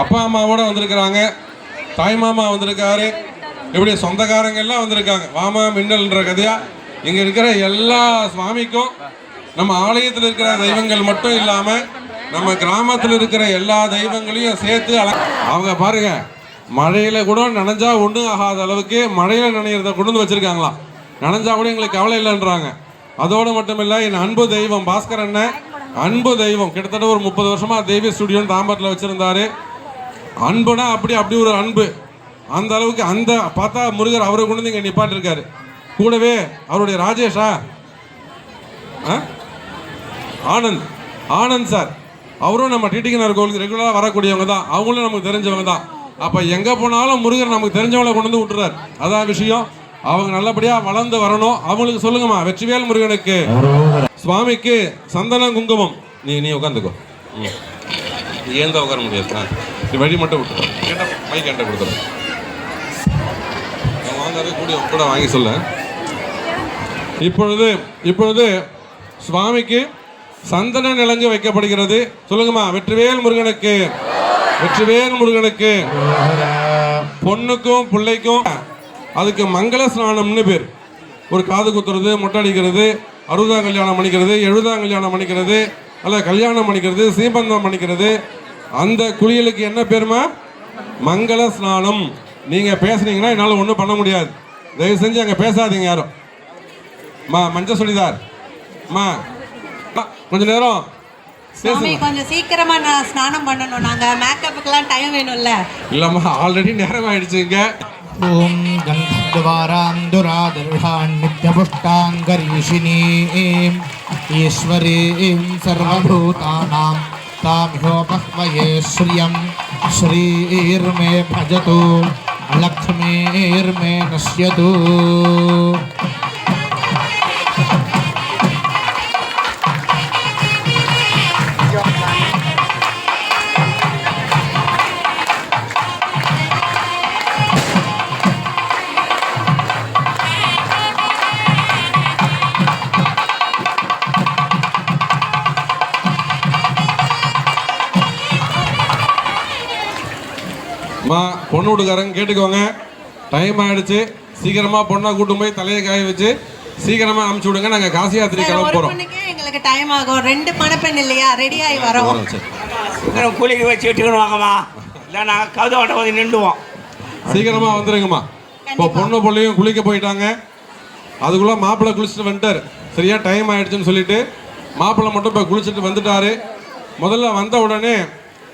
அப்பா அம்மாவோட வந்திருக்கிறாங்க, தாய் மாமா வந்திருக்காரு, இப்படி சொந்தக்காரங்க எல்லாம் வந்திருக்காங்க. வாமா மின்னல்ன்ற கதையா இங்க இருக்கிற எல்லா சுவாமிக்கும் நம்ம ஆலயத்தில் இருக்கிற தெய்வங்கள் மட்டும் இல்லாம நம்ம கிராமத்தில் இருக்கிற எல்லா தெய்வங்களையும் சேர்த்து அவங்க பாருங்க, மழையில கூட நனைஞ்சா ஒன்றும் ஆகாத அளவுக்கு மழையில நனைகிறத கொண்டு வந்து வச்சிருக்காங்களாம். நனைஞ்சா கூட எங்களுக்கு கவலை இல்லைன்றாங்க. அதோடு மட்டும் இல்லை, என் அன்பு தெய்வம் பாஸ்கர் அண்ணன், அன்பு தெய்வம் கிட்டத்தட்ட ஒரு 30 வருஷமா தெய்வ ஸ்டுடியோன்னு தாம்பரத்தில் வச்சிருந்தாரு. அன்புனா அப்படி ஒரு அன்பு, அந்த அளவுக்கு. அந்த பார்த்தா முருகர் அவரை கொண்டு வந்து இங்கே நிப்பாட்டிருக்காரு. கூடவே அவருடைய ராஜேஷா ஆனந்த் சார், அவரும் நம்ம டிடிகனார் கோவிலுக்கு ரெகுலராக வரக்கூடியவங்க தான், அவங்களும் நமக்கு தெரிஞ்சவங்க தான். அப்போ எங்கே போனாலும் முருகர் நமக்கு தெரிஞ்சவங்களை கொண்டு வந்து விட்டுறாரு. அதான் விஷயம். அவங்க நல்லபடியாக வளர்ந்து வரணும். அவங்களுக்கு சொல்லுங்கம்மா, வெற்றிவேல் முருகனுக்கு. சுவாமிக்கு சந்தனம் குங்குமம். நீ உட்காந்துக்கோ, ஏந்த உட்கார முடியாது, நீ வழி மட்டும் விட்டு கேட்ட மைக் என்கிட்ட கொடுத்துரு. வாங்காத கூட வாங்கி சொல்ல. இப்பொழுது சுவாமிக்கு சந்தன நிலங்கு வைக்கப்படுகிறது. சொல்லுங்கம்மா, வெற்றிவேல் முருகனுக்கு, வெற்றிவேல் முருகனுக்கு. பொண்ணுக்கும் பிள்ளைக்கும் அதுக்கு மங்கள ஸ்நானம்னு பேர். ஒரு காது குத்துறது, மொட்டை அடிக்கிறது, 60ஆம் கல்யாணம் பண்ணிக்கிறது, 70ஆம் கல்யாணம் பண்ணிக்கிறது, அல்ல கல்யாணம் பண்ணிக்கிறது, சீபந்தம் பண்ணிக்கிறது. அந்த குளியலுக்கு என்ன பேருமா? மங்கள ஸ்நானம். நீங்கள் பேசுனீங்கன்னா என்னால் ஒன்றும் பண்ண முடியாது. தயவு செஞ்சு அங்கே பேசாதீங்க யாரும். மஞ்சள் சொல்லிதார் கொஞ்ச நேரம் கொஞ்சம் சீக்கிரமா நான் ஸ்நானம் பண்ணணும். நாங்க மேக்கப்புக்குலாம் டைம் வேணும்ல. இல்லம்மா, ஆல்ரெடி நேரம் ஆயிடுச்சுங்க. ஓம் கந்தத்வாராம் துராதர்ஷான் நித்யபுஷ்டாங்கரீஷினீம் ஈஸ்வரீம் சர்வபூதானாம் தாம்யோபஹ்வயே ஸ்ரியம் ஸ்ரீர்மே பஜது லக்ஷ்மீர்மே நஷ்யது. பொண்ணு வீட்டுக்காரங்க கேட்டுக்கோங்க, டைம் ஆயிடுச்சு. சீக்கிரமா பொண்ணா கூட்டு போய் தலையை காய வச்சு சீக்கிரமா அனுப்பிச்சு விடுங்க. நாங்க காசி யாத்திரை கிளம்ப போறோம். எங்களுக்கு டைம் ஆகும். 2 மணப்பெண் இல்லையா, ரெடி ஆகி வரோம். கூலிக்கு வச்சு விட்டுக்கணும் வாங்கம்மா, இல்லை நாங்கள் கவுதோட்ட வந்து நின்றுவோம். சீக்கிரமா வந்துருங்கம்மா. இப்போ பொண்ணு பிள்ளையும் குளிக்க போயிட்டாங்க. அதுக்குள்ள மாப்பிள்ளை குளிச்சுட்டு வந்துட்டார். சரியா டைம் ஆயிடுச்சுன்னு சொல்லிட்டு மாப்பிள்ளை மட்டும் இப்போ குளிச்சுட்டு வந்துட்டாரு. முதல்ல வந்த உடனே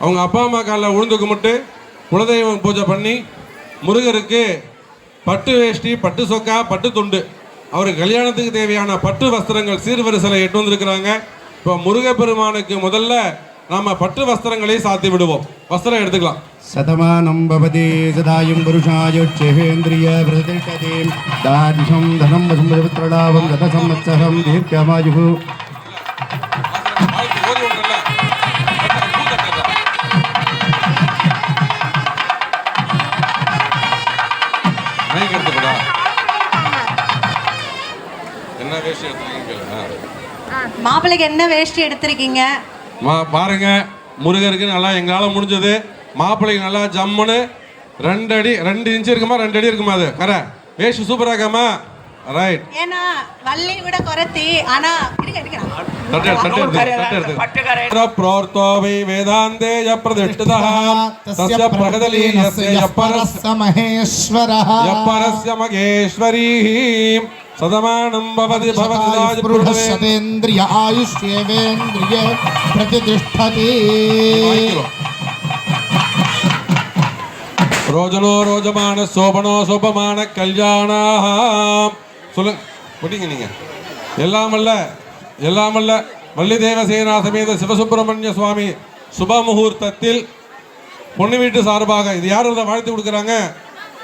அவங்க அப்பா அம்மா காலில் உழுந்து கும்பிட்டு குலதெய்வம் பூஜை பண்ணி முருகருக்கு பட்டு வேஷ்டி, பட்டு சொக்கா, பட்டு துண்டு, அவருக்கு கல்யாணத்துக்கு தேவையான பட்டு வஸ்திரங்கள் சீர்வரிசலை எட்டு வந்திருக்கிறாங்க. இப்போ முருகப்பெருமானுக்கு முதல்ல நாம பட்டு வஸ்திரங்களை சாத்தி விடுவோம். வஸ்திரம் எடுத்துக்கலாம். சதமானம் பவதி சதாயும் புருஷாயுட்சேந்திரிய பிரதிஷ்டதி தார்ஷம் தனம் வசும்பதிபுத்ரடாவம் ரத சம்வத்சரம் தீர்க்கமாயுः. மாப்பிள்ளைக்கு என்ன வேஷ்டி எடுத்திருக்கீங்க? பாருங்க, முருகருக்கு நல்லா எங்களால் முடிஞ்சது. மாப்பிள்ளைக்கு நல்லா ஜம்முன்னு 2 அடி 2 இன்ச்சு இருக்குமா, 2 அடி இருக்குமா, அது கரை வேஷ்டி சூப்பரா இருக்காமா? ரைட். ஏன்னா வள்ளி விட குறத்தி, ஆனா ப்ரோர்த்தோவை வேதாந்தேய பிரதிஷ்டிதः தஸ்ய பிரகதலீயஸ்ய யப்பரஸ்ய மகேஸ்வரः யப்பரஸ்ய மகேஸ்வரீஹ சதமானம் பவதி பவதி புருஷசதேந்திரிய ஆயுஷ்யேவேந்திரிய பிரதிஷ்டதி. ரோஜனோ ரோஜமான சோபனோ சோபமான கல்யாணம். சொல்லுங்க போட்டீங்க நீங்க. எல்லாமல்ல வள்ளி தேவசேனா சமேத சிவசுப்பிரமணிய சுவாமி சுப முகூர்த்தத்தில் பொண்ணு வீட்டு சார்பாக, இது யார் வாழ்த்து கொடுக்குறாங்க?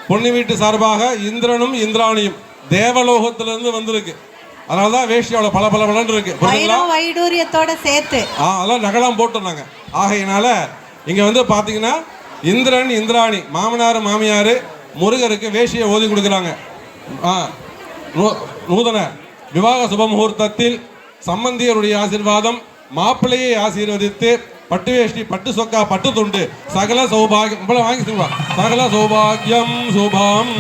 பொண்ணு வீட்டு சார்பாக இந்திரனும் இந்திராணியும் தேவலோகத்திலிருந்து வந்திருக்கு. அதனாலதான் வேஷ்டியோட பல இருக்கு. வைடூரியத்தோட சேர்த்து அதெல்லாம் நகலாம் போட்டோம். ஆகையினால இங்க வந்து பாத்தீங்கன்னா இந்திரன் இந்திராணி மாமனார் மாமியார் முருகருக்கு வேஷ்டியை ஓதி கொடுக்குறாங்க. நூதன விவாக சுப முகூர்த்தத்தில் சம்பந்தியருடைய ஆசீர்வாதம் மாப்பிள்ளையை ஆசீர்வதித்து பட்டு வேஷ்டி பட்டு சொக்கா பட்டு துண்டு சகல சௌபாகியம் இவ்வளவு வாங்கி சொல்லுவா சகல சௌபாகியம் சுபம்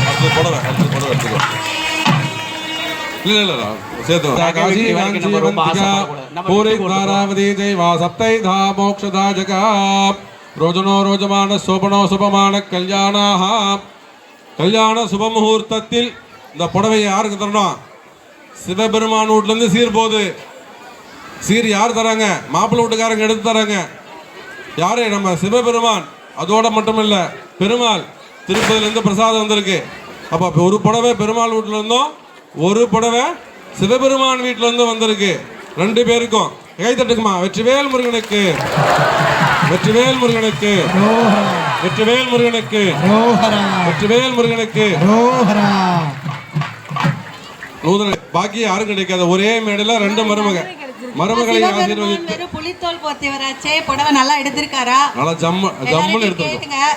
அடுத்து புடவை எடுத்துக்கோ இல்ல சேர்த்து காசி காஞ்சி வந்திகா பூரி தாராவதி ஜெய்வா சப்தைதா மோக்ஷதா ஜகா ரோஜனோ ரோஜமான சோபனோ சுபமான கல்யாண சுப முகூர்த்தத்தில் இந்த புடவையை யாருக்கு தரணும்? சிவபெருமான் வீட்டிலேருந்து சீர் போகுது. சீர் யார் தராங்க? மாப்பிள்ளை வீட்டுக்காரங்க எடுத்து தராங்க. யாரு? நம்ம சிவபெருமான். அதோட மட்டும் இல்லை, பெருமாள் திருப்பதிலேருந்து பிரசாதம் வந்திருக்கு. அப்போ ஒரு புடவை பெருமாள் வீட்டில் இருந்தோம், ஒரு புடவை சிவபெருமான் வீட்டில் இருந்து வந்திருக்கு. 2 பேருக்கும் கை தட்டுக்குமா. வெற்றிவேல் முருகனுக்கு, வெற்றிவேல் முருகனுக்கு, வெற்றிவேல் முருகனுக்கு, வெற்றிவேல் முருகனுக்கு. நூதன பாக்கியம் யாரும் கிடைக்காத ஒரே மேடையில் 2 மருமகளை ஆசீர்வதித்து புலித்தோல் போத்தியவராச்சே புடவை நல்லா எடுத்திருக்காரா? நல்லா ஜம்முன்னு எடுத்திருக்கோம்.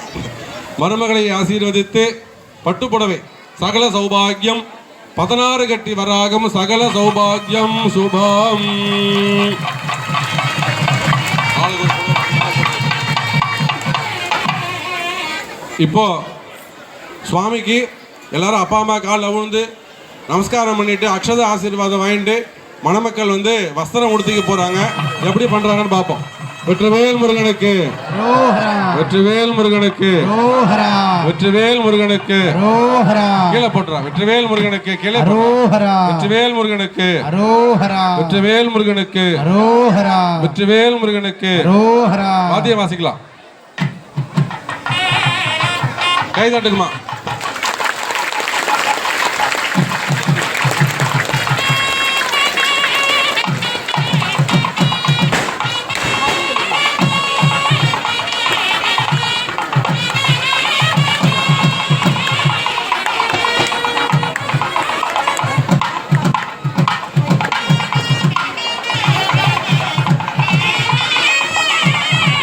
மருமகளை ஆசீர்வதித்து பட்டு புடவை சகல சௌபாகியம் 16 கட்டி வராகம் சகல சௌபாகியம் சுபம். இப்போ சுவாமிக்கு எல்லாரும் அப்பா அம்மா காலில் விழுந்து நமஸ்காரம் பண்ணிட்டு அக்ஷத ஆசீர்வாதம் வாங்கிட்டு மணமக்கள் வஸ்திரம் உடுத்திக்க போறாங்க. எப்படி பண்றாங்கன்னு பார்ப்போம். வெற்றிவேல் முருகனுக்கு, வெற்றிவேல் முருகனுக்கு, வெற்றிவேல் முருகனுக்கு. கீழே போட்டுறா. வெற்றிவேல் முருகனுக்கு கீழே. வெற்றிவேல் முருகனுக்கு, வெற்றிவேல் முருகனுக்கு, வெற்றிவேல் முருகனுக்கு. வாத்தியம் வாசிக்கலாம். கை தட்டுக்குமா.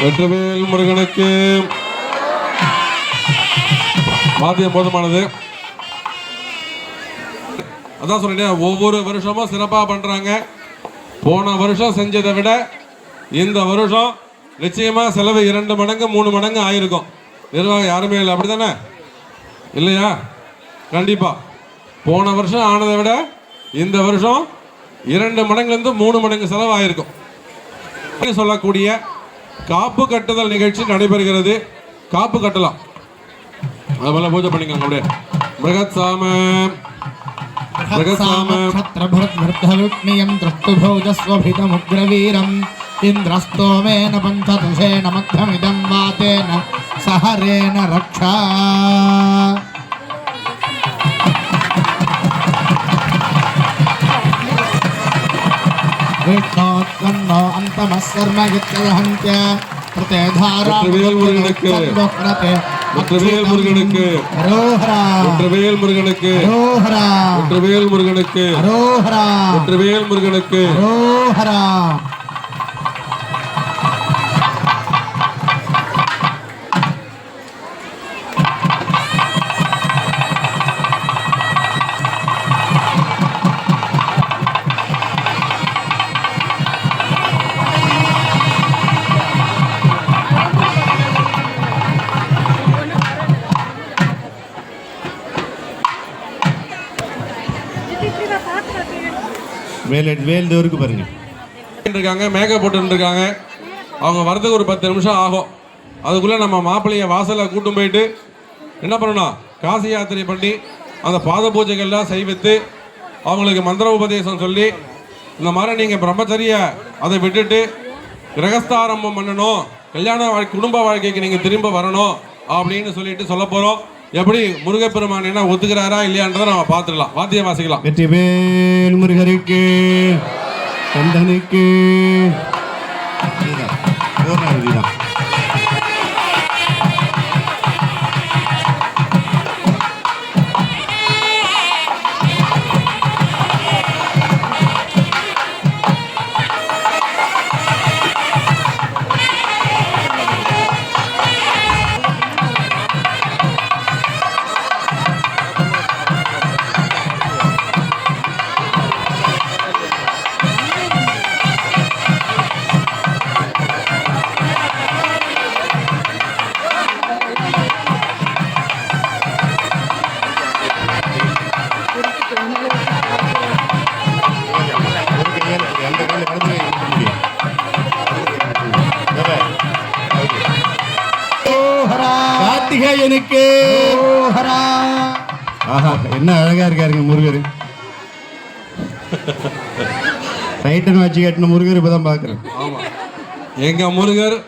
வெற்றிவேல் முருகனுக்கு. வாத்தியம் போதுமானது. அதான் சொல்றேன், ஒவ்வொரு வருஷமும் சிறப்பாக பண்றாங்க. போன வருஷம் செஞ்சதை விட இந்த வருஷம் நிச்சயமா செலவு 2 மடங்கு 3 மடங்கு ஆயிருக்கும். நிர்வாகம் யாருமே இல்லை, அப்படித்தானே? இல்லையா? கண்டிப்பா போன வருஷம் ஆனதை விட இந்த வருஷம் 2 மடங்குலேருந்து 3 மடங்கு செலவு ஆயிருக்கும். சொல்லக்கூடிய காப்பு கட்டுதல் நிகழ்ச்சி நடைபெறுகிறது. காப்பு கட்டலாம். அதுபோல பூஜை பண்ணிக்கோங்க. அப்படியே மிருகத் சாம ம் இந்திரஸ்தோமேன பஞ்சதுஷேன மத்தமிதம் வாதேன சஹரேன ரக்ஷா. விஷ்ணோத்கன்னோ அந்தமஸ்ஸர்ம யுக்தயஹந்த்ய பிரதேதாரா. வெற்றிவேல் முருகனுக்கு, வெற்றிவேல் முருகனுக்கு, வெற்றிவேல் முருகனுக்கு, வெற்றிவேல் முருகனுக்கு, வெற்றிவேல் முருகனுக்கு. வேல் தேவருக்கு பாருங்க இருக்காங்க, மேக்கப் போட்டு இருக்காங்க. அவங்க வரதுக்கு ஒரு 10 நிமிஷம் ஆகும். அதுக்குள்ளே நம்ம மாப்பிள்ளையை வாசலில் கூட்டும் போயிட்டு என்ன பண்ணணும்? காசி யாத்திரை பண்ணி அந்த பாத பூஜைகள்லாம் செய்வித்து அவங்களுக்கு மந்திர உபதேசம் சொல்லி, இந்த மாதிரி நீங்கள் பிரம்மச்சரிய அதை விட்டுட்டு கிரகஸ்தாரம்பம் பண்ணணும், கல்யாண குடும்ப வாழ்க்கைக்கு நீங்கள் திரும்ப வரணும் அப்படின்னு சொல்லிட்டு சொல்ல போகிறோம். எப்படி முருகப்பெருமான் என்ன ஒத்துக்கிறாரா இல்லையான்றதை நம்ம பார்த்துடலாம். வாத்தியம் வாசிக்கலாம். வெற்றிவேல் முருகருக்கு, கந்தனுக்கு. நாராயணுக்கு ஆஹா என்ன அழகா இருக்காருங்க முருகர். ரைட்டன் வச்சு கட்டின முருகர் இப்பதான் பாக்குறேன். ஆமா, எங்க முருகர்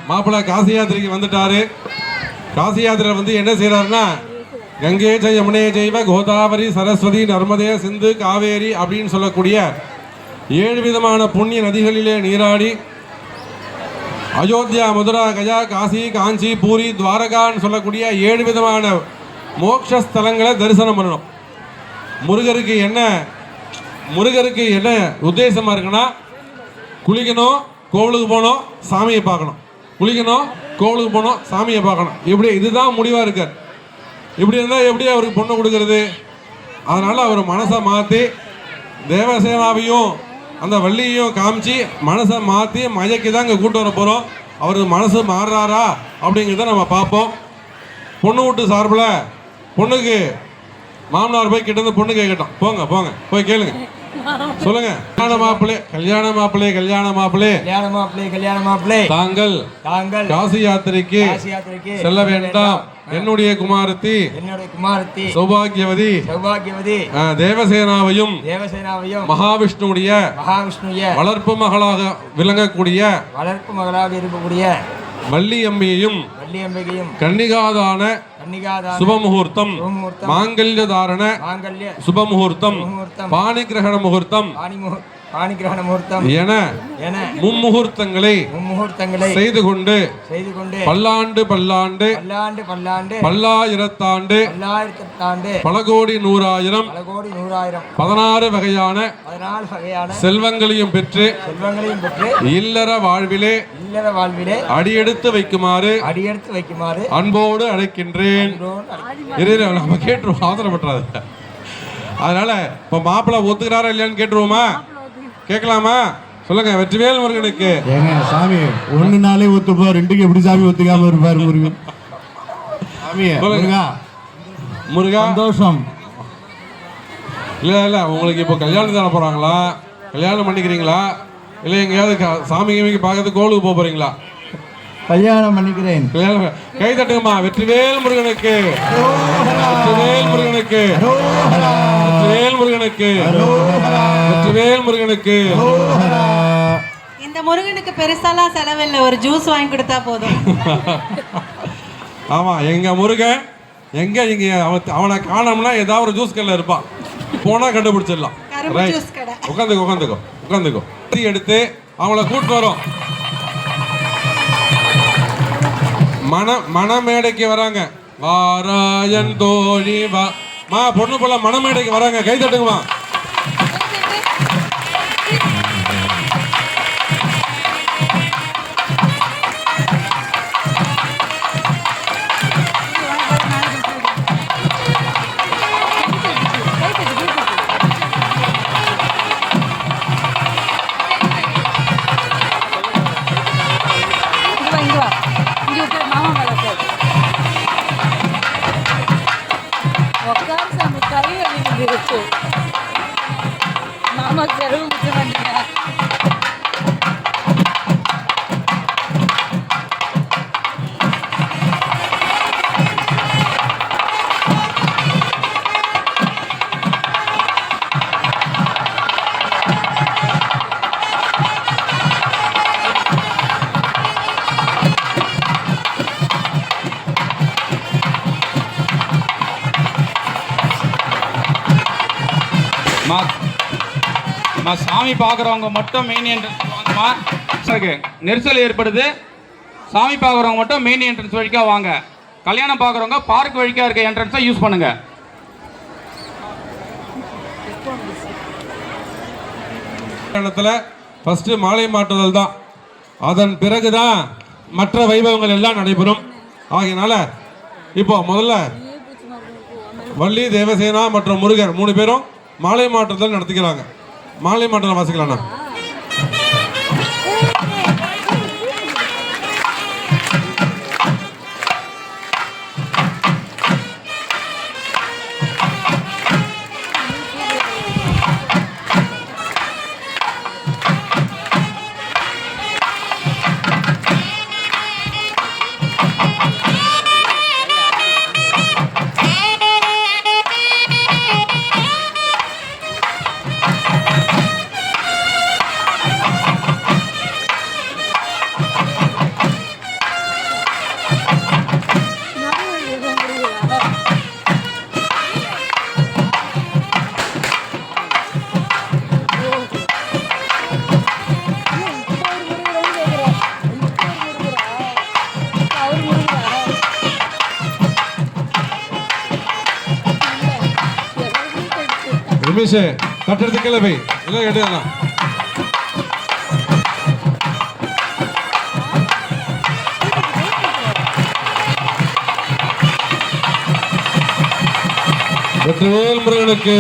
மாப்பிள்ளை காசி யாத்திரைக்கு வந்துட்டாரு. காசி யாத்திரை வந்து என்ன செய்யறாருன்னா, கங்கே ஜெய யமுனே ஜெய்வ கோதாவரி சரஸ்வதி நர்மதே சிந்து காவேரி அப்படின்னு சொல்லக்கூடிய 7 விதமான புண்ணிய நதிகளிலே நீராடி அயோத்தியா, மதுரா, கயா, காசி, காஞ்சி, பூரி, துவாரகான்னு சொல்லக்கூடிய 7 விதமான மோட்சஸ்தலங்களை தரிசனம் பண்ணணும். முருகருக்கு என்ன உத்தேசமா இருக்குன்னா, குளிக்கணும், கோவிலுக்கு போகணும், சாமியை பார்க்கணும், குளிக்கணும், கோவிலுக்கு போகணும், சாமியை பார்க்கணும். இப்படி இதுதான் முடிவாக இருக்கார். இப்படி இருந்தால் எப்படி அவருக்கு பொண்ணு கொடுக்கறது? அதனால் அவர் மனசை மாற்றி தேவசேனாவையும் அந்த வள்ளியையும் காமிச்சு மனசை மாற்றி மயக்கி தான் இங்கே கூட்டு வர போகிறோம். அவருக்கு மனசு மாறுறாரா அப்படிங்கிறத நம்ம பார்ப்போம். பொண்ணு வீட்டு சார்பில் பொண்ணுக்கு மாமனார் போய் கிட்ட இருந்து பொண்ணு கேட்கட்டும். போங்க போங்க போய் கேளுங்க, சொல்லுங்க. கல்யாண மாப்பிள்ளை தாங்கள் காசி யாத்திரைக்கு செல்ல வேண்டாம். என்னுடைய குமாரத்தி சௌபாகியவதி தேவசேனாவையும் மகாவிஷ்ணுடைய வளர்ப்பு மகளாக விளங்கக்கூடிய வள்ளியம்மையையும் கன்னிகாதான சுபமுகூர்த்தம் மாங்கல்யதாரண சுபமுகூர்த்தம் பாணிகிரகண முகூர்த்தம் என மும்முகூர்த்தங்களை செய்து கொண்டு பல்லாண்டு பல்லாயிரத்தாண்டு பல கோடி நூறாயிரம் 16 வகையான செல்வங்களையும் பெற்று இல்லற வாழ்விலே அடியெடுத்து வைக்குமாறு அன்போடு அழைக்கின்றேன். நம்ம கேட்டுருவோம், அவசரப்பட்டாது. அதனால இப்ப மாப்பிள்ளை ஒத்துக்கிறாரா இல்லையான்னு கேட்டுருவோமா? கேட்கலாமா? சொல்லுங்க. வெற்றிவேல் முருகனுக்கு. சாமி ஒன்னு நாளே ஒத்துப்பா, ரெண்டுக்கு எப்படி சாமி ஒத்துக்காம இருப்பாரு முருகன்? முருகா சந்தோஷம். இல்ல உங்களுக்கு இப்போ கல்யாணம் தானே போறாங்களா? கல்யாணம் பண்ணிக்கிறீங்களா? இல்லை எங்கேயாவது சாமி கிமிக்கு பார்க்கறதுக்கு கோவிலுக்கு போக போறீங்களா? கல்யாணம் பண்ணிக்கிறேன். கை தட்டுங்கம்மா. வெற்றிவேல் முருகனுக்கு, வெற்றிவேல் முருகனுக்கு, வெற்றிவேல் முருகனுக்கு, வெற்றிவேல் முருகனுக்கு. இந்த முருகனுக்கு பெருசாலாம் செலவில்லை, ஒரு ஜூஸ் வாங்கி கொடுத்தா போதும். ஆமா, எங்க முருகன் எங்க இங்க அவனை காணோம்னா ஏதாவது ஒரு ஜூஸ் கடையில் இருப்பான், போனா கண்டுபிடிச்சிடலாம். உட்காந்துக்கோ. எடுத்து அவங்கள கூட்டு வரோம். மணமேடைக்கு வராங்க. வாராயன் தோழி வா மா, பொண்ணு போல மணமேடைக்கு வராங்க. கை தட்டுங்கம்மா. மாமா செலவு முக்கிய மாட்டீங்க. அம்மா சாமி பார்க்குறவங்க மட்டும் மெயின் என்ட்ரன்ஸ் வாங்கம்மா. இருக்கு நெரிசல் ஏற்படுது. சாமி பார்க்குறவங்க மட்டும் மெயின் என்ட்ரன்ஸ் வழிக்கா வாங்க. கல்யாணம் பார்க்குறவங்க பார்க் வழிக்கா இருக்க என்ட்ரன்ஸை யூஸ் பண்ணுங்க. கல்யாணத்தில் ஃபஸ்ட்டு மாலை மாற்றுதல் தான், அதன் பிறகு தான் மற்ற வைபவங்கள் எல்லாம் நடைபெறும். ஆகையினால இப்போ முதல்ல வள்ளி, தேவசேனா மற்றும் முருகர் 3 பேரும் மாலை மாற்றுதல் நடத்திக்கிறாங்க. மாலை மாற்றுதல் வாசிக்கலாம்ண்ணா. ரமேஷ் தட்டெடுத்து கிளம்பி எல்லாம் எடுக்கலாம். வெற்றிவேல் முருகனுக்கு,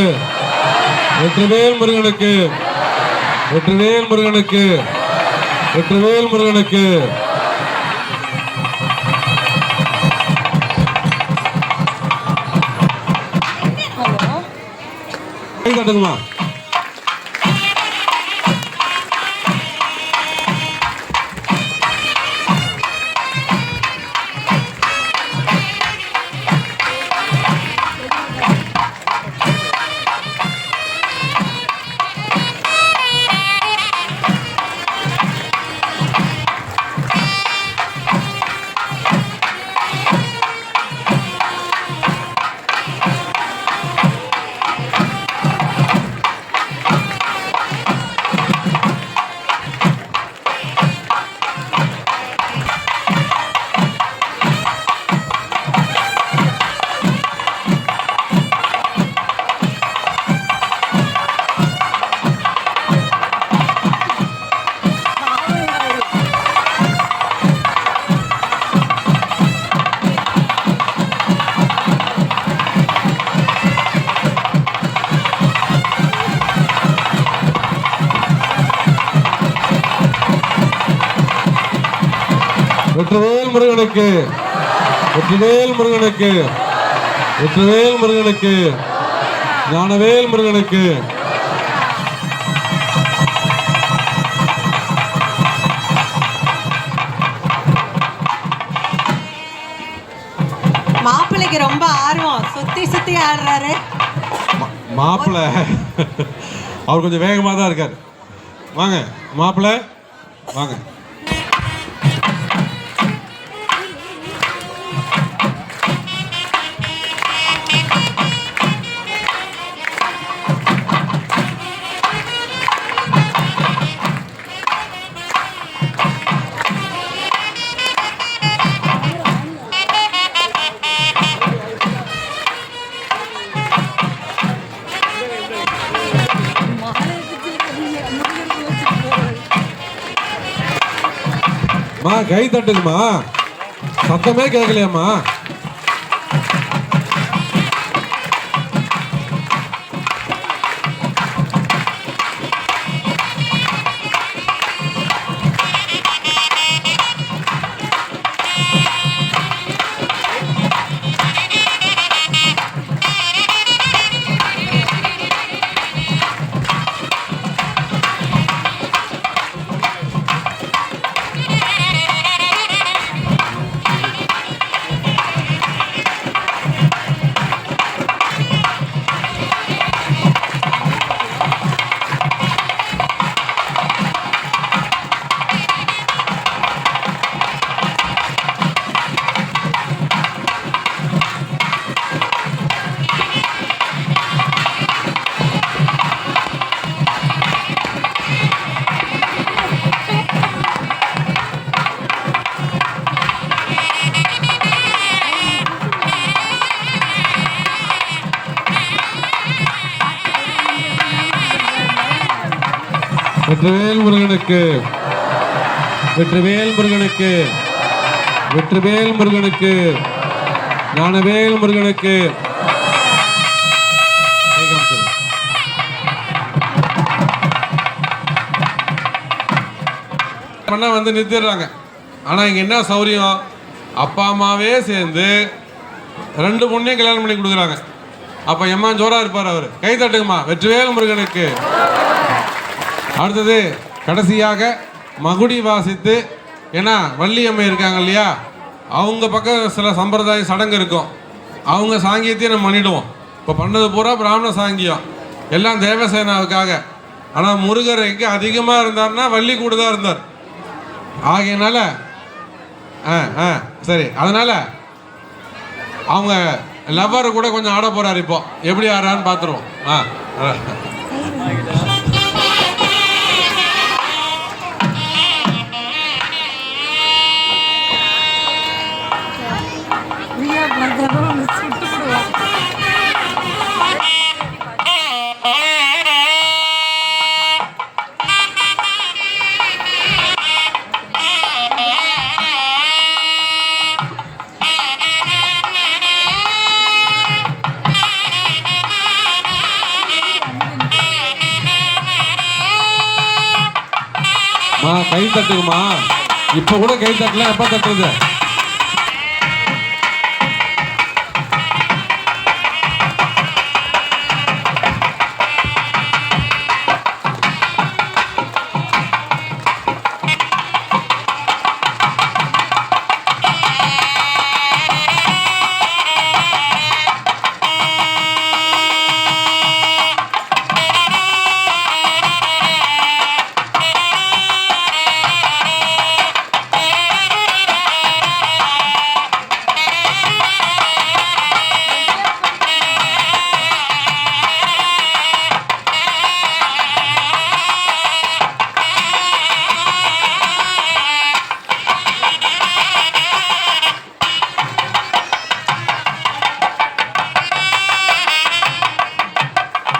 வெற்றிவேல் முருகனுக்கு, வெற்றிவேல் முருகனுக்கு, வெற்றிவேல் முருகனுக்கு. கை தட்டுங்கம்மா. வெற்றிவேல் முருகனுக்கு, வெற்றிவேல் முருகனுக்கு, வெற்றிவேல் முருகனுக்கு, ஞானவேல் முருகனுக்கு. மாப்பிள்ளைக்கு ரொம்ப ஆர்வம், சுத்தி சுத்தி ஆடுறாரு. மாப்பிள்ளை அவர் கொஞ்சம் வேகமாக தான் இருக்கார். வாங்க மாப்பிள்ளை வாங்க. மா கை தட்டுங்கம்மா, சத்தமே கேட்கலையம்மா. வெற்றிவேல் முருகனுக்கு, வெற்றிவேல் முருகனுக்கு, வெற்றிவேல் முருகனுக்கு, ஞானவேல் முருகனுக்கு. வந்து நிறுத்திடுறாங்க. ஆனா இங்க என்ன சௌரியம், அப்பா அம்மாவே சேர்ந்து 2 பொண்ணையும் கல்யாணம் பண்ணி கொடுக்குறாங்க. அப்ப எம்மா ஜோரா இருப்பார் அவரு. கை தட்டுங்கம்மா வெற்றிவேல் முருகனுக்கு. அடுத்தது கடைசியாக மகுடி வாசித்து, ஏன்னா வள்ளி அம்மை இருக்காங்க இல்லையா, அவங்க பக்கம் சில சம்பிரதாய சடங்கு இருக்கும், அவங்க சாங்கியத்தையும் நம்ம பண்ணிடுவோம். இப்போ பண்ணது பூரா பிராமண சாங்கியம், எல்லாம் தேவசேனாவுக்காக. ஆனால் முருகர் எங்கே அதிகமாக இருந்தார்னா வள்ளி கூட தான் இருந்தார். ஆகையினால சரி, அதனால அவங்க லவ்வர் கூட கொஞ்சம் ஆட போறாரு. இப்போ எப்படி ஆடுறான்னு பார்த்துருவோம். கை தட்டுக்குமா, இப்ப கூட கை தட்டல, எப்ப தட்டுறது?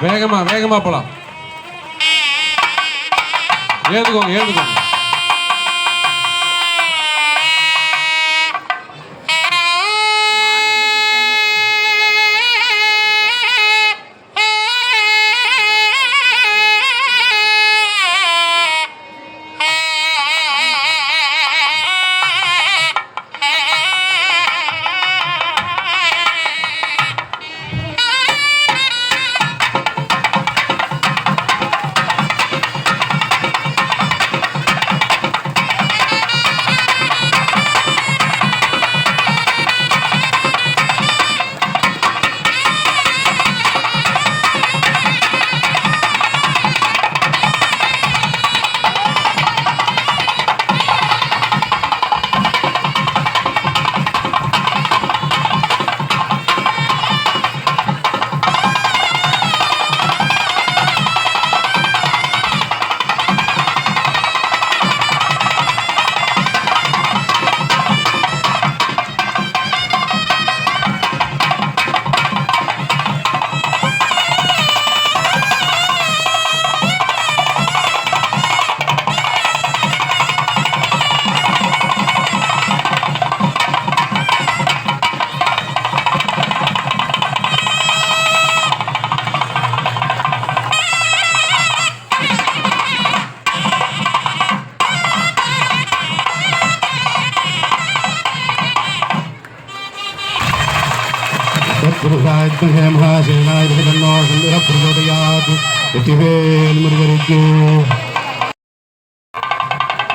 வேகமா வேகமா போலாம். ஏந்துக்கோங்க ஏந்துக்கோங்க.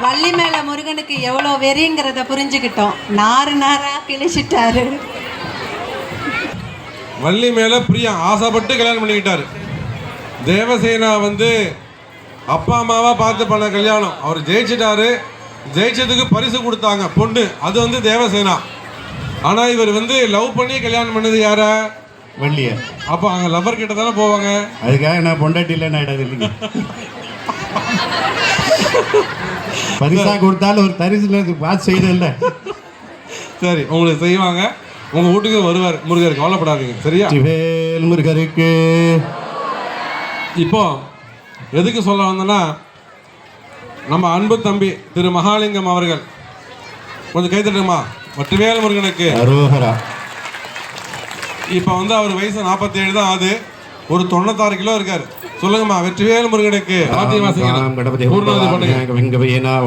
வள்ளி மேல முருகனுக்கு எவ்வளோ வெறிங்கிறத புரிஞ்சுக்கிட்டோம். நாறு நாரா கிழிச்சிட்டாரு. வள்ளி மேல பிரியா ஆசைப்பட்டு கல்யாணம் பண்ணிக்கிட்டாரு. தேவசேனா வந்து அப்பா அம்மாவா பார்த்து பண்ண கல்யாணம். அவர் ஜெயிச்சிட்டாரு. ஜெயிச்சதுக்கு பரிசு கொடுத்தாங்க பொண்ணு, அது வந்து தேவசேனா. ஆனா இவர் வந்து லவ் பண்ணி கல்யாணம் பண்ணது யாரா? வள்ளிய. அப்போ அங்க லவர் கிட்ட தானே போவாங்க. அதுக்காக நான் பொண்டாட்டி இல்லை நான் பரிசா கொடுத்தாலும் ஒரு தரிசுல பார்த்து செய்யல. சரி, உங்களுக்கு செய்வாங்க. உங்க வீட்டுக்கு வருவார் முருகர், கவலைப்படாதீங்க. சரியா? வேல் முருகருக்கு. இப்போ எதுக்கு சொல்ல வந்தேன்னா, நம்ம அன்பு தம்பி திரு மகாலிங்கம் அவர்கள் கொஞ்சம் கைத்தட்டுமா. வெற்றிவேல் முருகனுக்கு அரோகரா. இப்போ வந்து அவர் வயசு 47 தான் ஆகுது. ஒரு 96 கிலோ இருக்காரு. சொல்லுங்கம்மா, வெற்றிவேல் முருகனுக்கு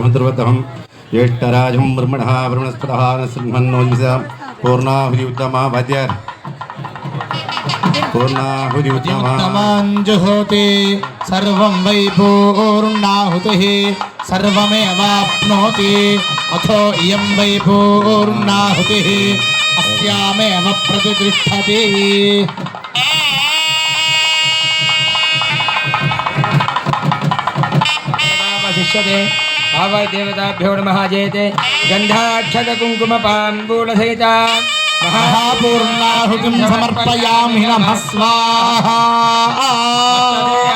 பூர்ணாதிபதிம் ஜேஷ்டராஜம் பிரம்மணா பிரம்மணஸ்பதா பூர்ணாஹுதி உத்தமா வாத்தியார் பூர்ணாஹுதி उत्तमाञ्जुहोति सर्वं वै पूर्णाहुतिः सर्वमेवाप्नोति अथो इयं वै पूर्णाहुतिः अस्यामेव प्रतिष्ठति। शिष्यते आवै देवताभ्यो नमः जयते गन्धाक्षतकुङ्कुमपाम्बूलसहिता महापूर्णाहुतिं समर्पयामि नमः स्वाहा।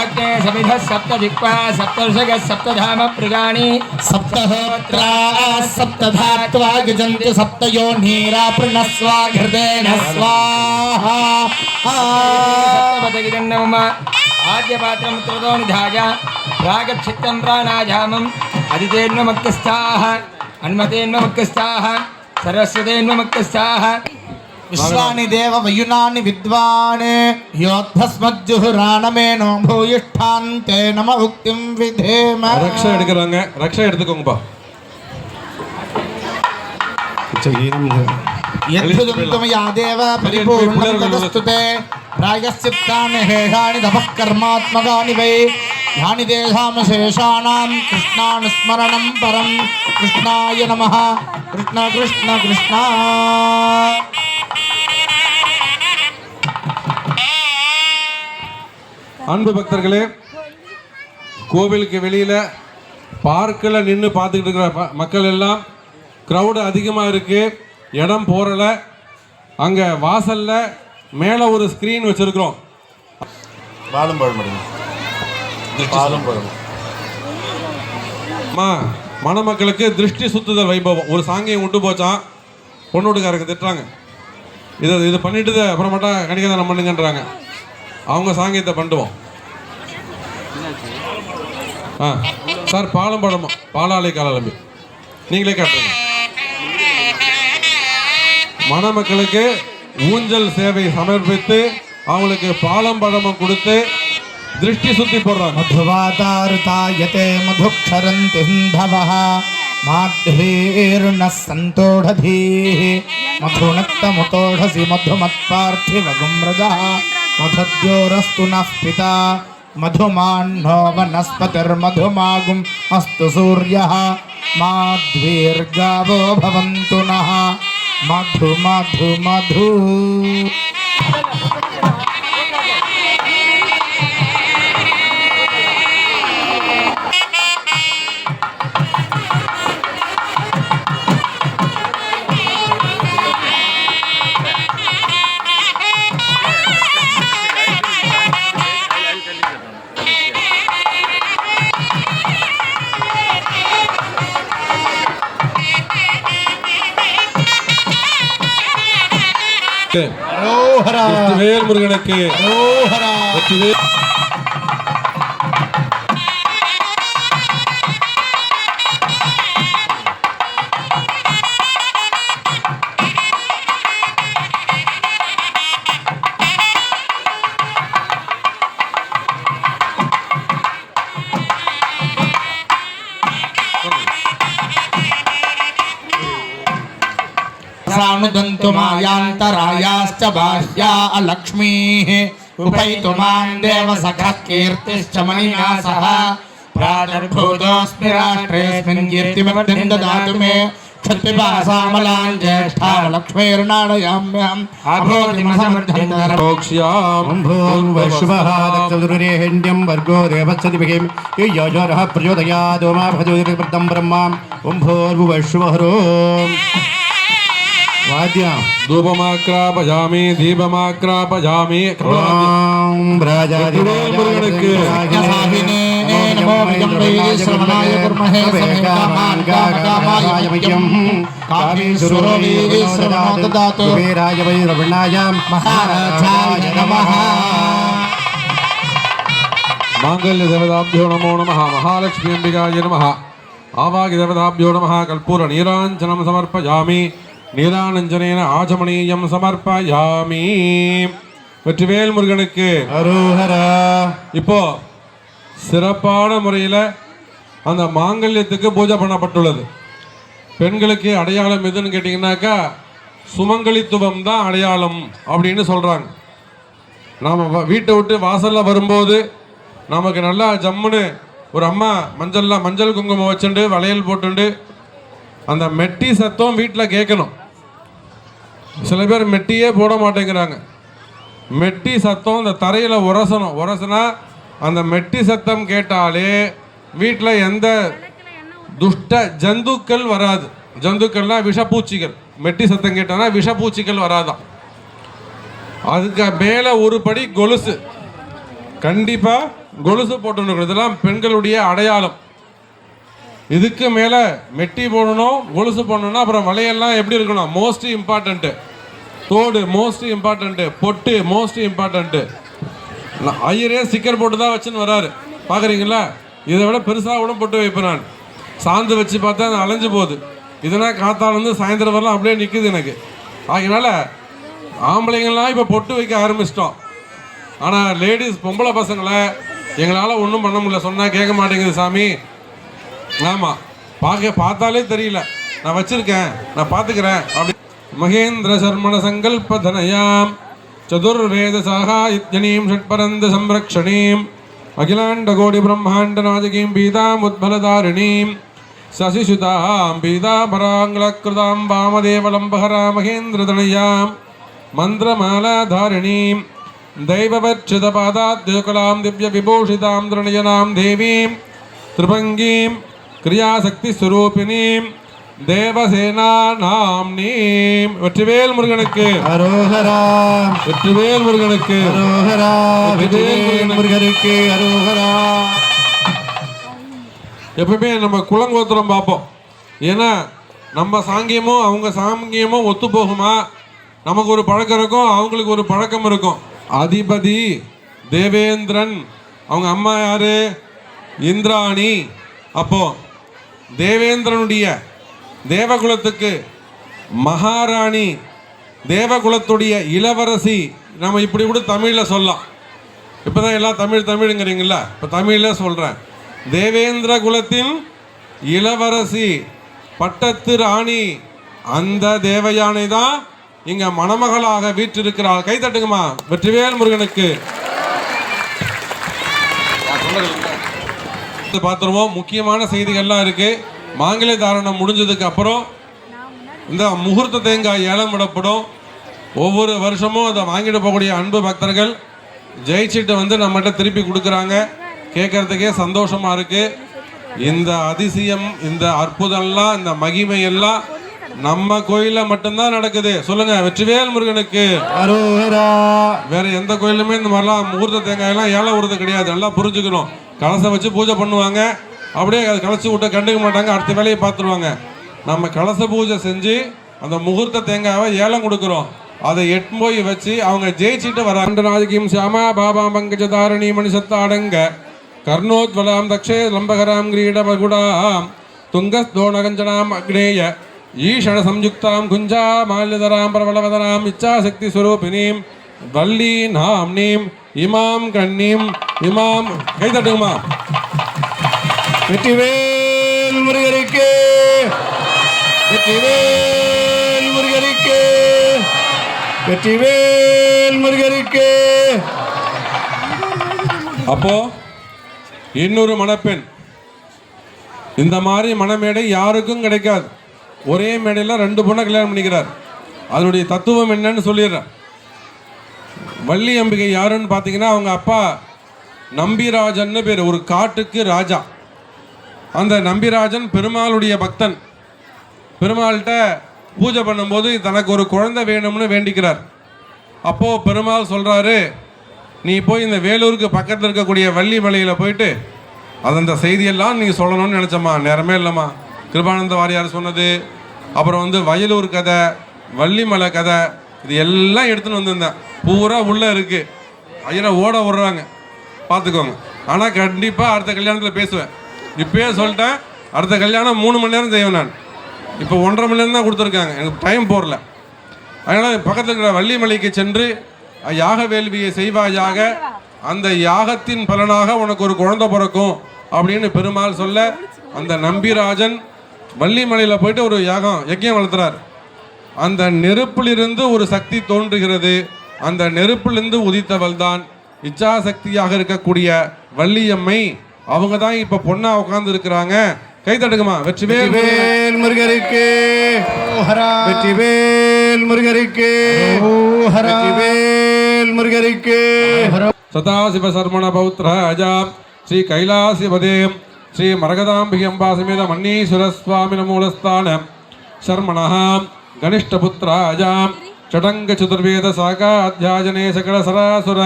अग्ने समिधः सप्तदिक्पा सप्तर्षगः सप्तधाम प्रगाणि सप्तहोत्रा सप्तधात्वा यजन्ति सप्तयोनिरा प्रणस्वा घृतेन स्वाहा। सप्तपदगिदन्नमः आद्यपात्रं त्रिदो निधाय प्रागच्छित्तं प्राणायामम् अदितेन्वमक्कस्थाः अन्मतेन्वमक्कस्थाः सरस्वतेन्वमक्कस्थाः विश्वानि देव वयुनानि विद्वान् योद्धस्मज्जुहुराणमेनो भूयिष्ठान्ते नम उक्तिं विधेम। ரக்ஷா எடுக்கிறாங்க. ரக்ஷா எடுத்துக்கோங்கப்பா. यद्भुतं या देव परिपूर्णं तदस्तुते प्रायश्चित्तानि हेषानि तपः कर्मात्मकानि वै यानि तेषां शेषाणां कृष्णानुस्मरणं परं कृष्णाय नमः। कृष्ण कृष्ण कृष्ण। அன்பு பக்தர்களே, கோவிலுக்கு வெளியில் பார்க்கில் நின்று பார்த்துக்கிட்டு இருக்கிற மக்கள் எல்லாம் க்ரௌடு அதிகமாக இருக்குது. இடம் போகிறல. அங்கே வாசலில் மேலே ஒரு ஸ்க்ரீன் வச்சுருக்குறோம். மணமக்களுக்கு திருஷ்டி சுத்துதல் வைபவம். ஒரு சாங்கியம் விட்டு போச்சான். பொண்ணு வீட்டுக்காரங்க திட்டுறாங்க. இது பண்ணிட்டு அப்புறமேட்டா கணிகாதானம் பண்ணுங்கன்றாங்க. அவங்க சாங்கியத்தை பண்ணுவோம். சார், பாலம் படமா பாலாலை காலம்பி நீங்களே காட்டுங்க. மணமக்களுக்கு ஊஞ்சல் சேவை சமர்ப்பித்து அவங்களுக்கு பாலம் பழமும் கொடுத்து திருஷ்டி சுத்தி போடுறாங்க. மதுவாதாருதாயதே மதுக்ஷரந்தி ஹிந்தவः மாத்வீர்ண சந்தோடதீः மதுநக்தமுதோடசி மதுமத்பார்த்திவகும் ரஜः மதுத்யோரஸ்து நः பிதா மதுமான்னோ வனஸ்பதிர்மதுமாகும் அஸ்து சூர்யः மாத்வீர்காவோ பவந்து நः மது மது மது. வெற்றிவேல் முருகனுக்கு வெற்றிவேல். सानुदन्तु मायान्तरायाश्च बाह्या अलक्ष्मीः उपैतु मां देवसखः कीर्तिश्च मणिना सह प्रादुर्भूतोऽस्मि राष्ट्रेऽस्मिन् कीर्तिमर्धिं ददातु मे क्षत्पिपासामलां ज्येष्ठां लक्ष्मीर्नाडयाम्यहम् अभूतिमसमर्धन्तरक्षाम् भूर्वश्वहादक्षुरेहिण्यं वर्गो देवस्यतिभिः योजोरः प्रचोदयात् मा भजोतिर्वृद्धं ब्रह्माम् ॐ भूर्भुवश्वहरो वाद्यं धूपमाक्रापयामि दीपमाक्रापयामि. मुरुगनुक्कु नमो विजम्बे श्रवणाय कुर्महे समेकामान् कामकामाय मह्यं कामेश्वरो श्रवणो ददातु कुबेराय वै रवणाय महाराजाय नमः. मांगल्य देवताभ्यो नमो नमः. महालक्ष्मी अंबिकाय नमः. ஆவாகிதவதாபியோ நமः கற்பூர நீராஞ்சனம் சமர்ப்பயாமி. நீரானஞ்சனேன ஆஜமனீயம் சமர்ப்பயாமி. வெற்றிவேல் முருகனுக்கு அரோஹரா. இப்போ சிறப்பான முறையில் அந்த மாங்கல்யத்துக்கு பூஜை பண்ணப்பட்டுள்ளது. பெண்களுக்கு அடையாளம் எதுன்னு கேட்டிங்கன்னாக்கா சுமங்கலித்துவம் தான் அடையாளம் அப்படின்னு சொல்கிறாங்க. நாம் வீட்டை விட்டு வாசலில் வரும்போது நமக்கு நல்லா ஜம்முன்னு ஒரு அம்மா மஞ்சள் குங்குமம் வச்சுண்டு வளையல் போட்டுண்டு அந்த மெட்டி சத்தம் வீட்டில் கேட்கணும். சில பேர் மெட்டியே போட மாட்டேங்கிறாங்க. மெட்டி சத்தம் அந்த தரையில் உரசனா அந்த மெட்டி சத்தம் கேட்டாலே வீட்டில் எந்த துஷ்ட ஜந்துக்கள் வராது. ஜந்துக்கள்னா விஷப்பூச்சிகள். மெட்டி சத்தம் கேட்டானா விஷப்பூச்சிகள் வராதான். அதுக்கு மேலே ஒரு படி கொலுசு, கண்டிப்பாக கொலுசு போட்டுன்னு. இதெல்லாம் பெண்களுடைய அடையாளம். இதுக்கு மேலே மெட்டி போடணும், கொலுசு போடணும்னா அப்புறம் வளையல்லாம் எப்படி இருக்கணும்? Most important. தோடு மோஸ்ட் இம்பார்ட்டண்ட்டு. பொட்டு மோஸ்ட் இம்பார்ட்டண்ட்டு. ஐயரே ஸ்டிக்கர் போட்டு தான் வச்சுன்னு வராரு, பார்க்குறீங்களா? இதை விட பெருசாக கூட பொட்டு வைப்பேன் நான். சாந்து வச்சு பார்த்தா அது அலைஞ்சு போகுது. இதனால் காத்தாலேருந்து சாயந்தரம் வரலாம் அப்படியே நிற்குது எனக்கு. அதனால ஆம்பளைங்கள்லாம் இப்போ பொட்டு வைக்க ஆரம்பிச்சிட்டோம். ஆனால் லேடிஸ் பொம்பளை பசங்களை எங்களால் ஒன்றும் பண்ண முடியல. சொன்னால் கேட்க மாட்டேங்குது சாமி. ஆமாம், பார்த்தாலே தெரியல. நான் வச்சுருக்கேன், நான் பார்த்துக்கிறேன் அப்படி. மகேந்திர சர்மண சங்கல்பதனயாம் சதுர்வேத சாகாயித்யனீம் ஷட்பரந்த சம்ரக்ஷணீம் அகிலாண்ட கோடி பிரம்மாண்ட நாயகீம் பீதாம் உத்பலதாரிணீம் சசிசுதாம் பீதாபராங்களகிருதாம் வாமதேவலம்பஹரா மகேந்திரதனயாம் மந்திரமாலாதாரிணீம் தைவவர்ச்சித பாதாத்யோகலாம் திவ்ய விபூஷிதாம் திருணயனாம் தேவீம் திரிபங்கீம் கிரியாசக்தி ஸ்வரூபிணீம் தேவசேனா நாம்னீம். வெற்றிவேல் முருகனுக்கு அரோஹரா. வெற்றிவேல் முருகனுக்கு அரோஹரா. வெற்றிவேல் முருகனுக்கு அரோஹரா. எப்பவுமே நம்ம குலங்கோத்திரம் பார்ப்போம். ஏன்னா நம்ம சாங்கியமும் அவங்க சாங்கியமும் ஒத்து போகுமா? நமக்கு ஒரு பழக்கம் இருக்கும், அவங்களுக்கு ஒரு பழக்கம் இருக்கும். அதிபதி தேவேந்திரன், அவங்க அம்மா யாரு? இந்திராணி. அப்போ தேவேந்திரனுடைய தேவகுலத்துக்கு மகாராணி, தேவகுலத்துடைய இளவரசி. நம்ம இப்படி கூட தமிழில் சொல்லலாம். இப்போ தான் எல்லாம் தமிழுங்கிறீங்களா? இப்போ தமிழில் சொல்கிறேன். தேவேந்திர குலத்தின் இளவரசி, பட்டத்து ராணி. அந்த தேவயானை தான் இங்கே மணமகளாக வீற்றிருக்கிறாள். கை தட்டுங்கம்மா வெற்றிவேல் முருகனுக்கு. பார்த்துருவோம். முக்கியமான செய்திகள்லாம் இருக்குது. மாங்கல்ய தாரணம் முடிஞ்சதுக்கு அப்புறம் இந்த முகூர்த்த தேங்காய் ஏலம் விடப்படும். ஒவ்வொரு வருஷமும் அதை வாங்கிட்டு போகக்கூடிய அன்பு பக்தர்கள் ஜெயிச்சுட்டு வந்து நம்மகிட்ட திருப்பி கொடுக்குறாங்க. கேட்கறதுக்கே சந்தோஷமாக இருக்குது. இந்த அதிசயம், இந்த அற்புதம்லாம், இந்த மகிமையெல்லாம் நம்ம கோயிலில் மட்டும்தான் நடக்குது. சொல்லுங்க வெற்றிவேல் முருகனுக்கு அரோஹரா. வேற எந்த கோயிலுமே இந்த மாதிரிலாம் முகூர்த்த தேங்காயெல்லாம் ஏலம் விடுறது கிடையாது. நல்லா புரிஞ்சுக்கணும். கலசை வச்சு பூஜை பண்ணுவாங்க, அப்படியே அதை கலச்சி விட்ட கண்டுக்க மாட்டாங்க, அடுத்த வேலையை பார்த்துருவாங்க. நம்ம கலச பூஜை செஞ்சு அந்த முகூர்த்த தேங்காவை ஏலம் கொடுக்குறோம். அதை எட்டு போய் வச்சு அவங்க ஜெயிச்சுட்டு வராங்க. ராஜகிம் சியாமா பாபா பங்கஜதாரணி மணிசத்தாடங்க கர்ணோத்வலாம் தக்ஷே லம்பகராம் கிரீடமகுடாம் துங்கஸ்தோணகஞ்சனாம் அக்னேய ஈஷண சம்யுக்தாம் குஞ்சா மால்யதராம் பிரபலவதனாம் இச்சாசக்தி ஸ்வரூபினீம் வள்ளி நாம்னீம் இமாம் கண்ணீம் இமாம். கைதட்டுங்கம்மா. வெற்றிவேல் முருகனுக்கு. வெற்றிவேல் முருகனுக்கு. வெற்றிவேல் முருகனுக்கு. அப்போ இன்னொரு மணப்பெண். இந்த மாதிரி மணமேடை யாருக்கும் கிடைக்காது. ஒரே மேடையில் 2 பொண்ணை கல்யாணம் பண்ணிக்கிறார். அதனுடைய தத்துவம் என்னன்னு சொல்லிடுறேன். வள்ளி அம்பிகை யாருன்னு பார்த்தீங்கன்னா அவங்க அப்பா நம்பிராஜன்னு பேர், ஒரு காட்டுக்கு ராஜா. அந்த நம்பிராஜன் பெருமாளுடைய பக்தன். பெருமாள்கிட்ட பூஜை பண்ணும்போது தனக்கு ஒரு குழந்தை வேணும்னு வேண்டிக்கிறார். அப்போது பெருமாள் சொல்கிறாரு, நீ போய் இந்த வேலூருக்கு பக்கத்தில் இருக்கக்கூடிய வள்ளி மலையில் போயிட்டு அந்த செய்தியெல்லாம் நீங்கள் சொல்லணும்னு நினச்சம்மா. நேரமே இல்லைம்மா. கிருபானந்த வாரியார் சொன்னது, அப்புறம் வயலூர் கதை, வள்ளிமலை கதை, இது எல்லாம் எடுத்துன்னு வந்திருந்தேன். பூரா உள்ளே இருக்குது. ஐயரை ஓட விடுறாங்க, பார்த்துக்கோங்க. ஆனால் கண்டிப்பாக அடுத்த கல்யாணத்தில் பேசுவேன். இப்பயே சொல்லிட்டேன், அடுத்த கல்யாணம் 3 மணி நேரம் செய்வேன் நான். இப்போ 1.5 மணி நேரம் தான் கொடுத்துருக்காங்க, எனக்கு டைம் போடல. அதனால் பக்கத்தில் இருக்கிற வள்ளிமலைக்கு சென்று யாக வேள்வியை செய்வாயாக, அந்த யாகத்தின் பலனாக உனக்கு ஒரு குழந்தை பிறக்கும் அப்படின்னு பெருமாள் சொல்ல, அந்த நம்பிராஜன் வள்ளிமலையில் போயிட்டு ஒரு யஜ்யம் வளர்த்துறார். அந்த நெருப்பிலிருந்து ஒரு சக்தி தோன்றுகிறது. அந்த நெருப்பிலிருந்து உதித்தவள் தான் இச்சாசக்தியாக இருக்கக்கூடிய வள்ளியம்மை. அவங்க தான் இப்போ பொண்ணா உட்கார்ந்து இருக்கிறாங்க. கை தட்டுக்குமா. வெற்றிவேல் முருகருக்கு, வெற்றிவேல் முருகருக்கு, வெற்றிவேல் முருகருக்கு. சதாசிவ சர்மண பௌத்ர அஜா ஸ்ரீ கைலாசிபதே ஸ்ரீ மரகதாம்பிகை அம்பா சமேத மன்னீஸ்வர சுவாமி மூலஸ்தான சர்மண கனிஷ்டபுத்திர அஜாம் ஷடங்க சதுர்வேத சாகா அத்தியாஜனே சகல சராசுர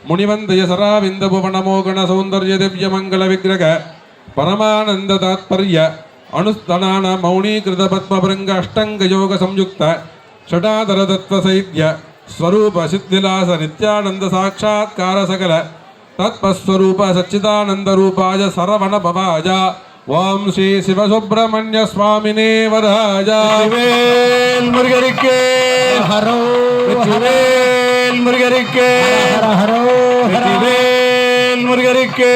முனிவந்தய சராவிந்த புவனமோகண சௌந்தர்ய திவ்ய மங்கள விக்கிரக பரமானந்த தாத்பர்ய அனுஸ்தனான மௌனீகிருத பத்மபிருங்க அஷ்டங்க யோக சம்யுக்த ஷடாதர தத்வ சைத்ய ஸ்வரூப சித்திலாச நித்யானந்த சாட்சாத்கார சகல தத்வஸ்வரூப சச்சிதானந்த ரூபாய சரவண பவாஜ ஓம் ஸ்ரீ சிவசுப்பிரமணிய சுவாமினே வராஜ. வெற்றிவேல் முருகருக்கு, வெற்றிவேல் முருகருக்கு, வெற்றிவேல் முருகருக்கு.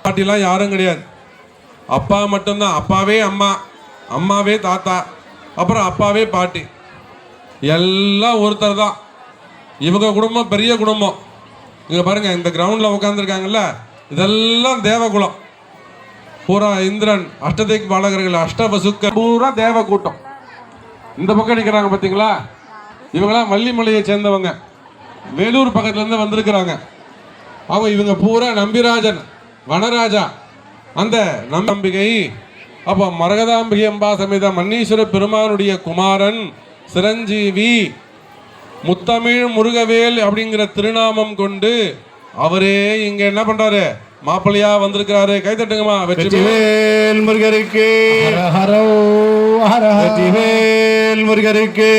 பாட்டிலாம் யாரும் கிடையாது, அப்பா மட்டும்தான். அப்பாவே அம்மா, அம்மாவே தாத்தா, அப்புறம் அப்பாவே பாட்டி, எல்லாம் ஒருத்தர் தான். இவங்க குடும்பம் பெரிய குடும்பம். இங்கே பாருங்க, இந்த கிரவுண்டில் உட்காந்துருக்காங்கல்ல, இதெல்லாம் தேவகுலம் பூரா. இந்திரன், அஷ்டதிக் பாலகர்கள், அஷ்டவசுக்க பூரா தேவ கூட்டம். இந்த பக்கம் நிற்கிறாங்க பார்த்தீங்களா, இவங்களாம் வள்ளிமலையை சேர்ந்தவங்க, வேலூர் பக்கத்துலேருந்து வந்திருக்கிறாங்க. அவங்க இவங்க பூரா நம்பிராஜன் வனராஜா, அந்த நம்பிகை. அப்போ மரகதாம்பிகை அம்பா சமேத மன்னீஸ்வர பெருமானுடைய குமாரன் சிரஞ்சீவி முத்தமிழ் முருகவேல் அப்படிங்கிற திருநாமம் கொண்டு அவரே இங்க என்ன பண்றாரு, மாப்பிள்ளையா வந்திருக்கிறாரு. கை தட்டுங்கம்மா. வெற்றிவேல் முருகருக்கு, வெற்றிவேல் முருகருக்கு.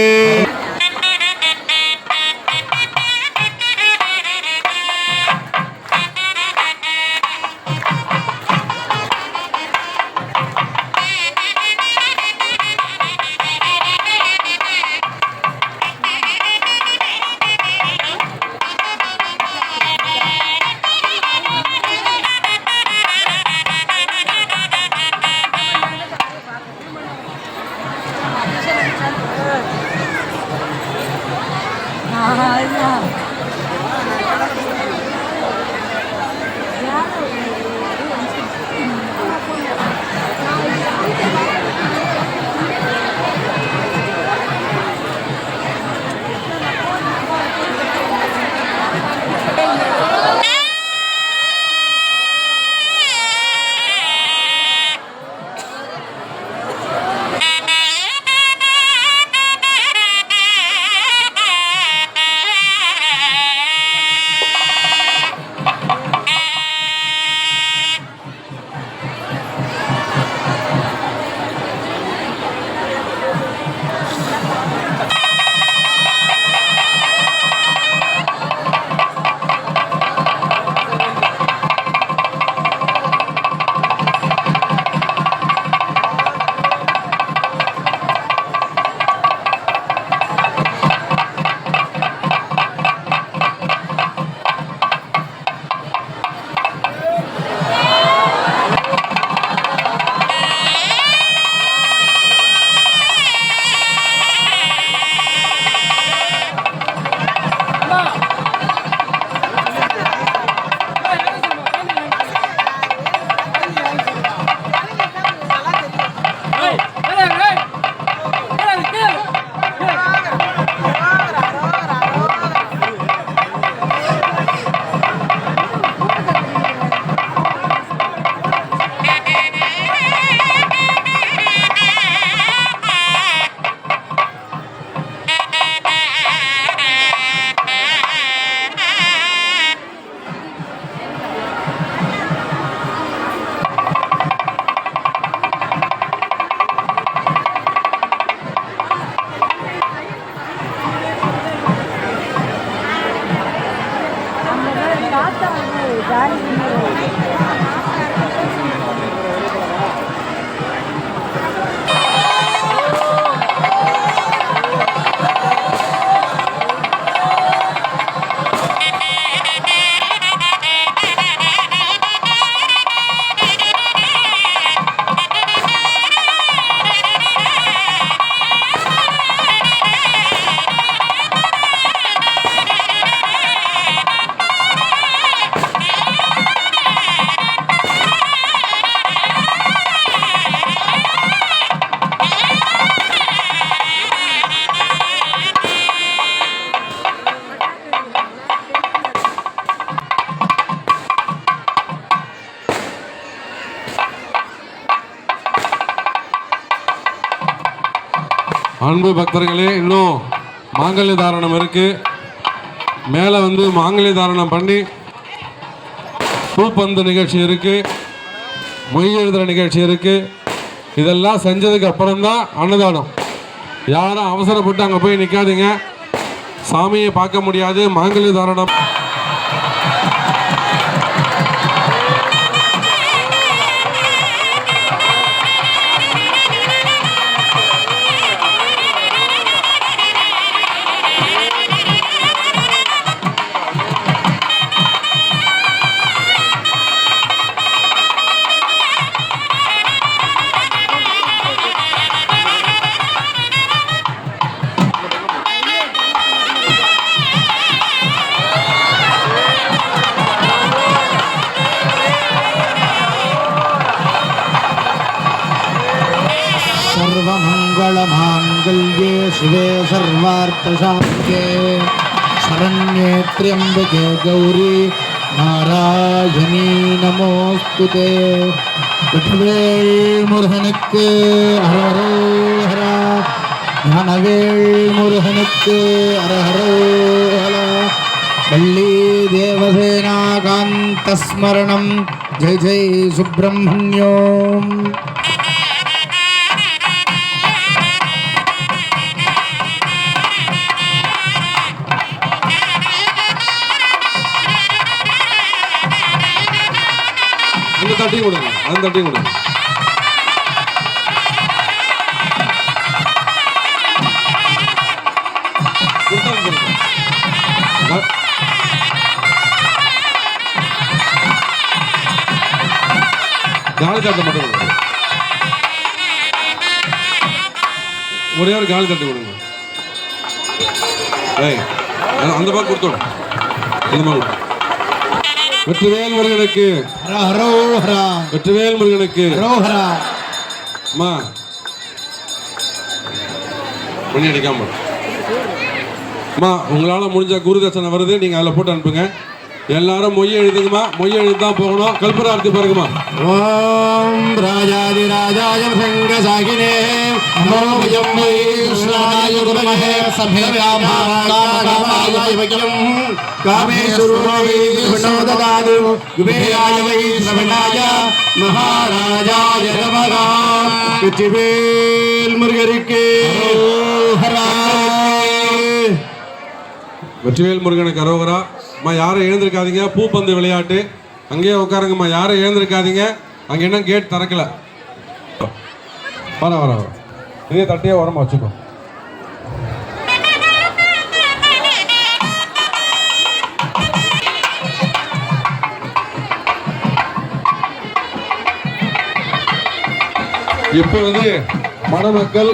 அன்பு பக்தர்களே, இன்னும் மாங்கல்ய தாரணம் இருக்கு. மேலே வந்து மாங்கல்ய தாரணம் பண்ணி பூப்பந்து நிகழ்ச்சி இருக்கு, மொய் எழுதுகிற நிகழ்ச்சி இருக்கு. இதெல்லாம் செஞ்சதுக்கு அப்புறம்தான் அன்னதானம். யாரும் அவசரப்பட்டு அங்கே போய் நிற்காதீங்க, சாமியை பார்க்க முடியாது. மாங்கல்ய தாரணம் सर्वमङ्गलमाङ्गल्ये शिवे सर्वार्थसाधिके शरण्ये त्र्यम्बके गौरी नारायणी नमोस्तुते வெற்றிவேல் முருகனுக்கு ஹரஹரோஹரா ஞானவேல் முருகனுக்கு ஹரஹரோஹரா வள்ளி தேவசேனா காந்தஸ்மரணம் ஜெய் ஜெய் சுப்பிரமணியோம். அந்த தட்டி கொடுங்க, அந்த தட்டி கொடுங்க. காலி தட்டை மட்டும் கொடுங்க. ஒரே ஒரு காலி தட்டு கொடுங்க. அந்த மாதிரி கொடுத்தோம். இந்த மாதிரி வெற்றிவேல் முருகனுக்கு ஹரோஹரா. வெற்றிவேல் முருகனுக்கு ஹரோஹரா. அம்மா மணி அடிக்காம அம்மா, உங்களால் முடிஞ்ச குரு தட்சணை வருது, நீங்கள் அதில் போட்டு அனுப்புங்க. எல்லாரும் மொய் எழுதுங்கம்மா, மொய் எழுதி தான் போகணும். கல்பரார்த்தி பாருங்கம்மா. ஓம் ராஜாதிராஜாய சங்கசாகினே நமோ விஜம்மைஸ்வராய குருமஹே சம்ஹேவ்யாமாராய வக்யம் காமேஸ்வரோவை விஷ்ணோததாது குபேராய வை ஸ்ரவணாய மகாராஜாய நமஹ. வெற்றிவேல் முருகனுக்கு ஹரோஹரா. வெற்றிவேல் முருகனுக்கு அரோகரா. அம்மா யாரும் எழுந்திருக்காதீங்க, பூப்பந்து விளையாட்டு அங்கேயே உட்காருங்கம்மா. யாரும் எழுந்திருக்காதீங்க, அங்கே என்ன கேட் திறக்கல. வர வர வர இதே தட்டியே உரமா வச்சுக்கோ. இப்பொழுது மணமக்கள்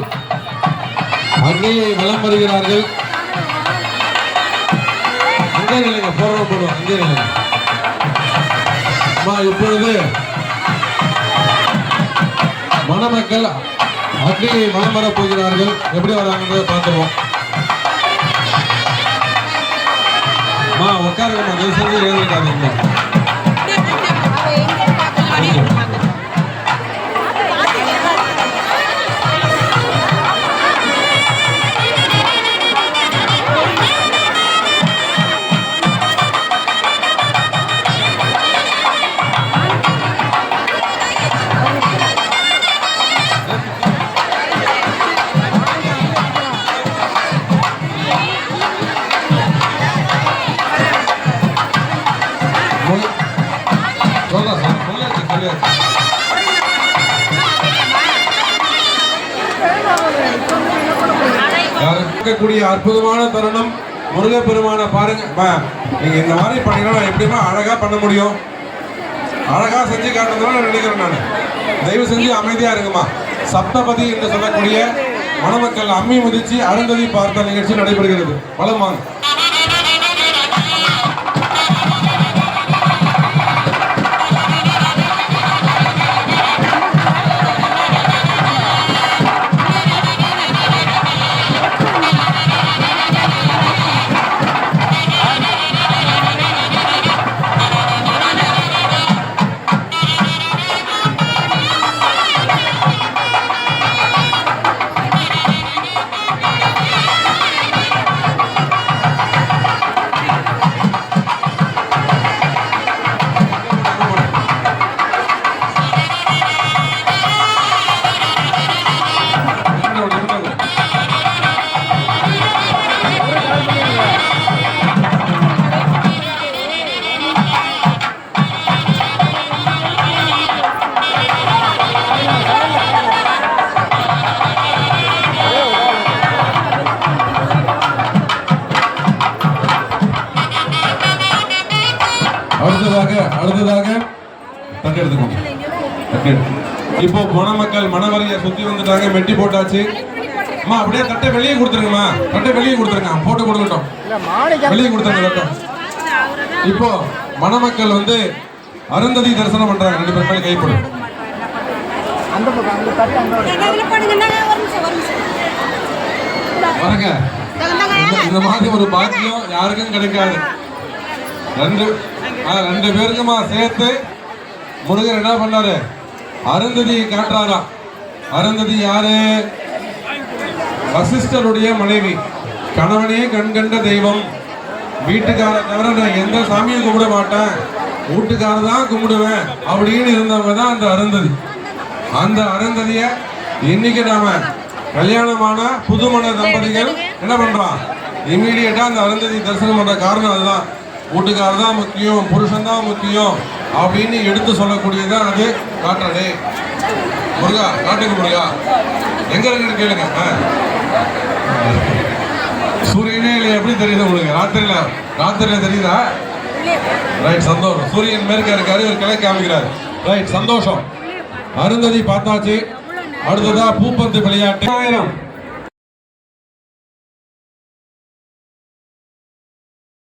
அக்னியை வலம் வருகிறார்கள். அங்கே இல்லைங்க, போடுவோம் அங்கே இல்லைங்க. இப்பொழுது மணமக்கள் அக்னியை வலம் வரப் போகிறார்கள். எப்படி வராங்கன்றதை பார்த்துருவோம். உட்காருங்கம்மா, தயவு செஞ்சு எழுதிருக்காதீங்க. கூடிய அற்புதமான தருணம். முருகப்பெருமான பாருங்க. நீங்க இந்த மாதிரி பண்ணீங்கன்னா எப்படிமா அழகா பண்ண முடியும்? அழகா செஞ்சு காட்டுறதுனால நினைக்கிறேன் நான். தயவு செஞ்சு அமைதியா இருக்குமா. சப்தபதி என்று சொல்லக்கூடிய மணமக்கள் அம்மி முதிச்சு அருந்ததி பார்த்த நிகழ்ச்சி நடைபெறுகிறது. வளமாங்க. அடுத்ததாக தட்டு எடுத்துக்கோங்க. தட்டு எடு. இப்போ மணமக்கள் மணவரைய சுத்தி வந்துட்டாங்க, மெட்டி போட்டாச்சு. அம்மா அப்படியே தட்டை வெளியே கொடுத்துருங்கம்மா, தட்டை வெளியே கொடுத்துருங்க, போட்டு கொடுக்கட்டும், வெளியே கொடுத்துருங்க தட்டை. இப்போ மணமக்கள் வந்து அருந்ததி தரிசனம் பண்றாங்க, 2 பேர் மேல கைப்படு. வரங்க, இந்த மாதிரி ஒரு பாக்கியம் யாருக்கும் கிடைக்காது. 2 பேருக்குமா சேர்த்து முருகர் என்ன பண்ணாரு, அருந்ததியை காட்டுறாரா. அருந்ததி யாரு? வசிஷ்டருடைய மனைவி. கணவனே கண்கண்ட தெய்வம், வீட்டுக்கார தவிர நான் எந்த சாமியும் கும்பிட மாட்டேன், வீட்டுக்கார தான் கும்பிடுவேன் அப்படின்னு இருந்தவங்க தான் அந்த அருந்ததி. அந்த அருந்ததிய இன்னைக்கு நாம கல்யாணமான புதுமண தம்பதிகள் என்ன பண்றோம், இம்மீடியட்டா அந்த அருந்ததி தரிசனம் பண்ற காரணம் அதுதான். வீட்டுக்காரர் தான் முக்கியம், புருஷன் தான் முக்கியம் அப்படின்னு எடுத்து சொல்லக்கூடியதான் அது. காட்டுறே முருகா, காட்டுங்க முருகா, எங்க இருக்குன்னு கேளுங்க. சூரியனே இல்லை, எப்படி தெரியுது உங்களுக்கு? ராத்திரியில தெரியுதா? ரைட், சந்தோஷம். சூரியன் மேற்க இருக்காரு, ஒரு கிளை காமிக்கிறாரு. ரைட், சந்தோஷம். அருந்ததி பார்த்தாச்சு. அடுத்ததா பூப்பந்து விளையாட்டு. 1000